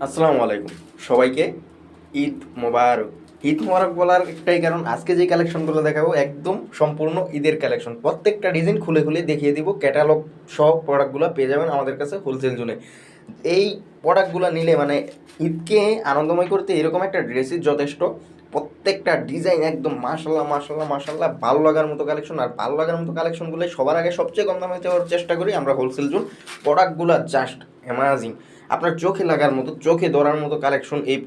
আসসালামু আলাইকুম সবাইকে। ঈদ মোবারক। ঈদ মোবারক বলার একটাই কারণ, আজকে যে কালেকশনগুলো দেখাবো একদম সম্পূর্ণ ঈদের কালেকশন। প্রত্যেকটা ডিজাইন খুলে খুলে দেখিয়ে দিব, ক্যাটালগ সহ প্রোডাক্টগুলো পেয়ে যাবেন আমাদের কাছে হোলসেল জোনে। এই প্রোডাক্টগুলো নিলে মানে ঈদকে আনন্দময় করতে এরকম একটা ড্রেসই যথেষ্ট। প্রত্যেকটা ডিজাইন একদম মাশাল্লাহ মাশাল্লাহ মাশাল্লাহ ভালো লাগার মতো কালেকশন। আর ভালো লাগার মতো কালেকশনগুলো সবার আগে সবচেয়ে কম দামে দেওয়ার চেষ্টা করি আমরা হোলসেল জোন। প্রোডাক্টগুলো জাস্ট অ্যামাজিং, আপনার চোখে লাগার মতো, চোখে ধরার মতো কালেকশন এই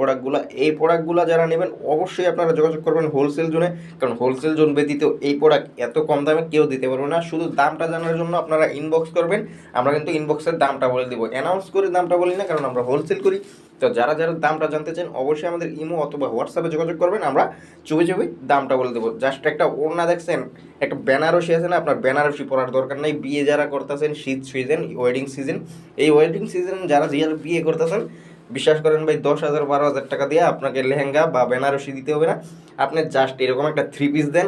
প্রোডাক্টগুলো যারা নেবেন অবশ্যই আপনারা যোগাযোগ করবেন হোলসেল জোনে। কারণ হোলসেল জোন ব্যতীত এই প্রোডাক্ট এত কম দামে কেউ দিতে পারবে না। শুধু দামটা জানার জন্য আপনারা ইনবক্স করবেন, আমরা কিন্তু ইনবক্সের দামটা বলে দেবো, অ্যানাউন্স করে দামটা বলি না, কারণ আমরা হোলসেল করি। তো যারা যারা দামটা জানতে চান অবশ্যই আমাদের ইমো অথবা হোয়াটসঅ্যাপে যোগাযোগ করবেন, আমরা চুপি চুপি দামটা বলে দেবো। জাস্ট একটা ওড়না দেখছেন, একটা বেনারসি আছে না, আপনার বেনারসি পরার দরকার নাই। বিয়ে যারা করতেছেন, শীত সিজন, ওয়েডিং সিজন, এই ওয়েডিং সিজন যারা যারা বিয়ে করতেছেন, বিশ্বাস করেন ভাই 10,000 12,000 টাকা দিয়ে আপনাকে লেহেঙ্গা বা বেনারসি দিতে হবে না। আপনি জাস্ট এরকম একটা থ্রি পিস দেন,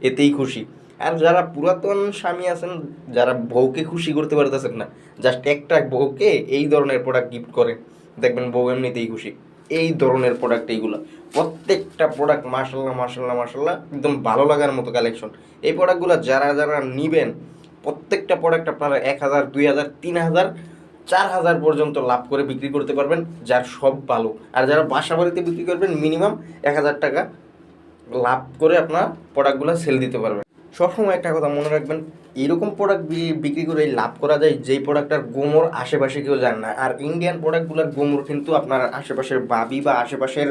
এতেই খুশি। আর যারা পুরাতন স্বামী আছেন, যারা বউকে খুশি করতে পারতেছেন না, জাস্ট একটা বউকে এই ধরনের প্রোডাক্ট গিফট করেন, দেখবেন বউ এমনিতেই খুশি। এই ধরনের প্রোডাক্ট এইগুলো, প্রত্যেকটা প্রোডাক্ট মাশাল্লাহ মাশাল্লাহ মাশাল্লাহ একদম ভালো লাগার মতো কালেকশন। এই প্রোডাক্টগুলো যারা যারা নিবেন, প্রত্যেকটা প্রোডাক্ট আপনারা 1,000 2,000 3,000 4,000 পর্যন্ত লাভ করে বিক্রি করতে পারবেন, যার সব ভালো। আর যারা বাসা বাড়িতে বিক্রি করবেন মিনিমাম 1,000 টাকা লাভ করে আপনার প্রোডাক্টগুলো সেল দিতে পারবেন। সবসময় একটা কথা মনে রাখবেন, এরকম প্রোডাক্ট বিক্রি করে লাভ করা যায় যেই প্রোডাক্টটার গোমর আশেপাশে কেউ জানে না। আর ইন্ডিয়ান প্রোডাক্টগুলোর গোমর কিন্তু আপনার আশেপাশের বাবি বা আশেপাশের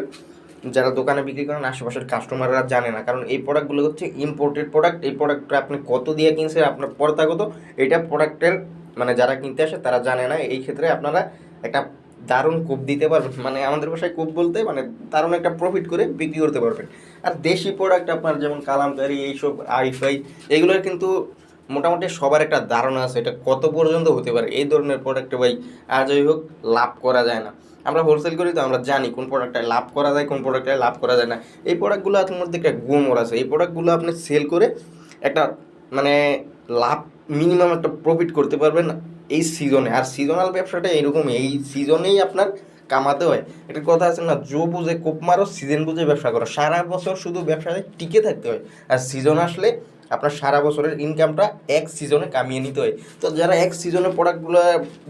যারা দোকানে বিক্রি করেন আশেপাশের কাস্টমাররা জানে না, কারণ এই প্রোডাক্টগুলো হচ্ছে ইম্পোর্টেড প্রোডাক্ট। এই প্রোডাক্টটা আপনি কত দিয়ে কিনছেন, আপনার পর্তা কত, এটা প্রোডাক্টের মানে যারা কিনতে আসে তারা জানে না। এই ক্ষেত্রে আপনারা একটা দারুণ কোপ দিতে পারবেন, মানে আমাদের ভাষায় কোপ বলতে মানে দারুণ একটা প্রফিট করে বিক্রি করতে পারবেন। আর দেশি প্রোডাক্ট আপনার যেমন কালামকারি, এইসব আইফাই, এগুলোর কিন্তু মোটামুটি সবার একটা ধারণা আছে এটা কত পর্যন্ত হতে পারে। এই ধরনের প্রোডাক্টে ভাই আর যাই হোক লাভ করা যায় না। আমরা হোলসেল করি তো আমরা জানি কোন প্রোডাক্টটায় লাভ করা যায়, কোন প্রোডাক্টটায় লাভ করা যায় না। এই প্রোডাক্টগুলো আপনার মধ্যে একটা গুমর আছে, এই প্রোডাক্টগুলো আপনি সেল করে একটা মানে লাভ, মিনিমাম একটা প্রফিট করতে পারবেন এই সিজনে। আর সিজনাল ব্যবসাটা এরকম, এই সিজনেই আপনার কামাতে হয়। একটা কথা আছে না, জো বুঝে কোপ মারো, সিজন বুঝে ব্যবসা করো। সারা বছর শুধু ব্যবসায় টিকে থাকতে হয়, আর সিজন আসলে আপনার সারা বছরের ইনকামটা এক সিজনে কামিয়ে নিতে হয়। তো যারা এক সিজনে প্রোডাক্টগুলো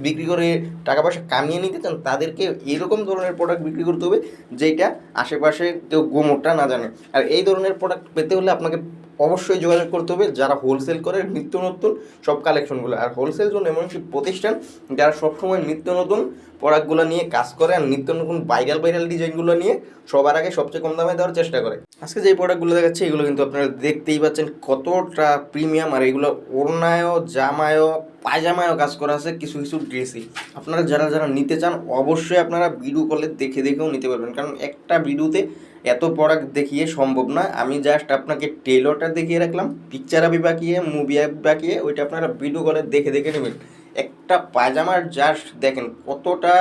বিক্রি করে টাকা পয়সা কামিয়ে নিতে চান তাদেরকে এরকম ধরনের প্রোডাক্ট বিক্রি করতে হবে যেটা আশেপাশে কেউ গোমরটা না জানে। আর এই ধরনের প্রোডাক্ট পেতে হলে আপনাকে অবশ্যই যোগাযোগ করতে হবে যারা হোলসেল করে নিত্য নতুন সব কালেকশনগুলো। আর হোলসেল জন্য এমন একটি প্রতিষ্ঠান যারা সবসময় নিত্য নতুন প্রোডাক্টগুলো নিয়ে কাজ করে আর নিত্য নতুন ভাইরাল ভাইরাল ডিজাইনগুলো নিয়ে সবার আগে সবচেয়ে কম দামে দেওয়ার চেষ্টা করে। আজকে যে প্রোডাক্টগুলো দেখাচ্ছে এগুলো কিন্তু আপনারা দেখতেই পাচ্ছেন কতটা প্রিমিয়াম। আর এগুলো ওড়নায়ও, জামায়ও, পায়জামায়ও কাজ করা আছে, কিছু কিছু ড্রেসই। আপনারা যারা যারা নিতে চান অবশ্যই আপনারা ভিডিও কলে দেখে দেখেও নিতে পারবেন, কারণ একটা ভিডিওতে এত প্রোডাক্ট দেখিয়ে সম্ভব না। আমি জাস্ট আপনাকে টেলরটা দেখিয়ে রাখলাম, পিকচার আবি বাকিয়ে, মুভি অ্যাপ বাকিয়ে, ওইটা আপনারা ভিডিও কলে দেখে দেখে নেবেন। একটা পায়জামার জাস্ট দেখেন কতটা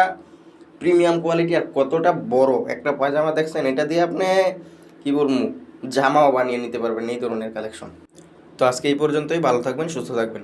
প্রিমিয়াম কোয়ালিটি আর কতটা বড় একটা পায়জামা দেখছেন, এটা দিয়ে আপনি কী বলবো জামাও বানিয়ে নিতে পারবেন এই ধরনের কালেকশন। তো আজকে এই পর্যন্তই, ভালো থাকবেন, সুস্থ থাকবেন।